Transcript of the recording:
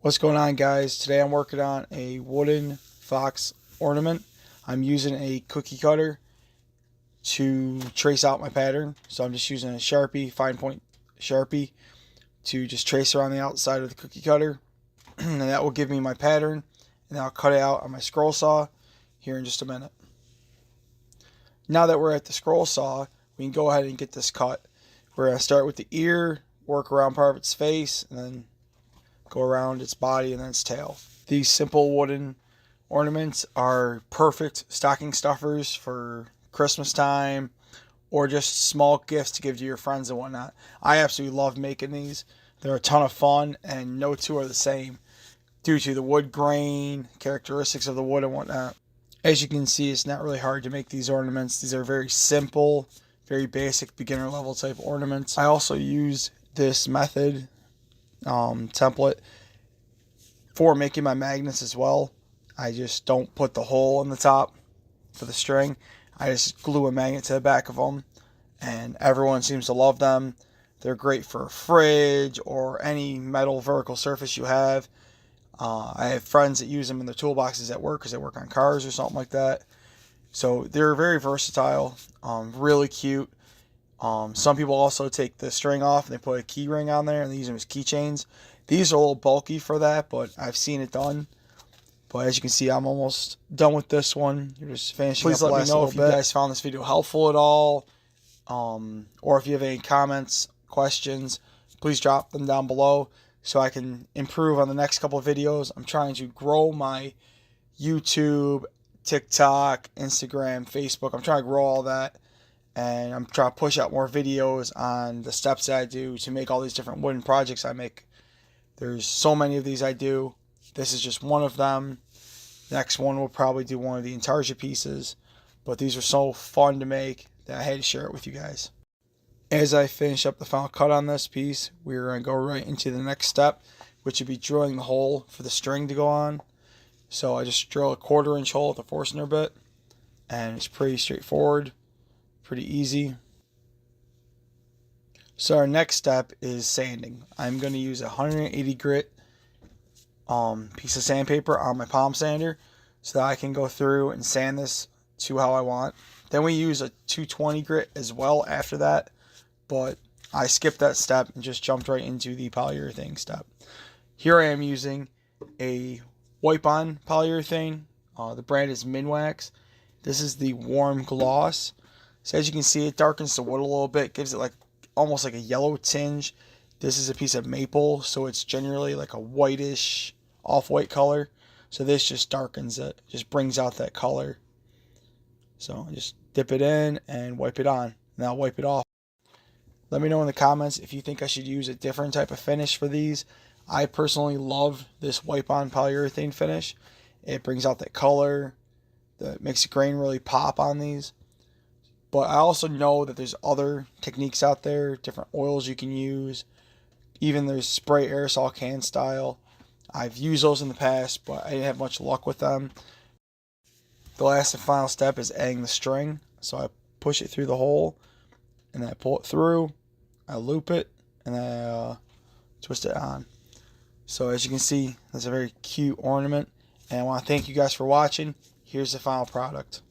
What's going on, guys? Today I'm working on a wooden fox ornament. I'm using a cookie cutter to trace out my pattern. So I'm just using a Sharpie, fine point Sharpie, to just trace around the outside of the cookie cutter. And that will give me my pattern. And I'll cut it out on my scroll saw here in just a minute. Now that we're at the scroll saw, we can go ahead and get this cut. We're going to start with the ear, work around part of its face, and then go around its body and then its tail. These simple wooden ornaments are perfect stocking stuffers for Christmas time or just small gifts to give to your friends and whatnot. I absolutely love making these. They're a ton of fun, and no two are the same due to the wood grain, characteristics of the wood and whatnot. As you can see, it's not really hard to make these ornaments. These are very simple, very basic beginner level type ornaments. I also use this method template for making my magnets as well. I just don't put the hole in the top for the string. I just glue a magnet to the back of them, and everyone seems to love them. They're great for a fridge or any metal vertical surface you have. I have friends that use them in their toolboxes at work because they work on cars or something like that. So they're very versatile, really cute. Some people also take the string off and they put a key ring on there and they use them as keychains. These are a little bulky for that, but I've seen it done. But as you can see, I'm almost done with this one. You're just finishing up. Please let me know if you guys found this video helpful at all, or if you have any comments, questions. Please drop them down below so I can improve on the next couple of videos. I'm trying to grow my YouTube, TikTok, Instagram, Facebook. I'm trying to grow all that. And I'm trying to push out more videos on the steps that I do to make all these different wooden projects I make. There's so many of these I do. This is just one of them. Next one will probably do one of the intarsia pieces. But these are so fun to make that I had to share it with you guys. As I finish up the final cut on this piece, we're going to go right into the next step, which would be drilling the hole for the string to go on. So I just drill a 1/4 inch hole with a Forstner bit. And it's pretty straightforward. Pretty easy. So our next step is sanding. I'm going to use a 180 grit piece of sandpaper on my palm sander so that I can go through and sand this to how I want. Then we use a 220 grit as well after that, but I skipped that step and just jumped right into the polyurethane step. Here I am using a wipe-on polyurethane. The brand is Minwax. This is the warm gloss. So as you can see, it darkens the wood a little bit, gives it like almost like a yellow tinge. This is a piece of maple, so it's generally like a whitish, off-white color. So this just darkens it, just brings out that color. So just dip it in and wipe it on, and I'll wipe it off. Let me know in the comments if you think I should use a different type of finish for these. I personally love this wipe-on polyurethane finish. It brings out that color, that makes the grain really pop on these. But I also know that there's other techniques out there, different oils you can use. Even there's spray aerosol can style. I've used those in the past, but I didn't have much luck with them. The last and final step is adding the string. So I push it through the hole, and then I pull it through. I loop it, and then I twist it on. So as you can see, that's a very cute ornament. And I want to thank you guys for watching. Here's the final product.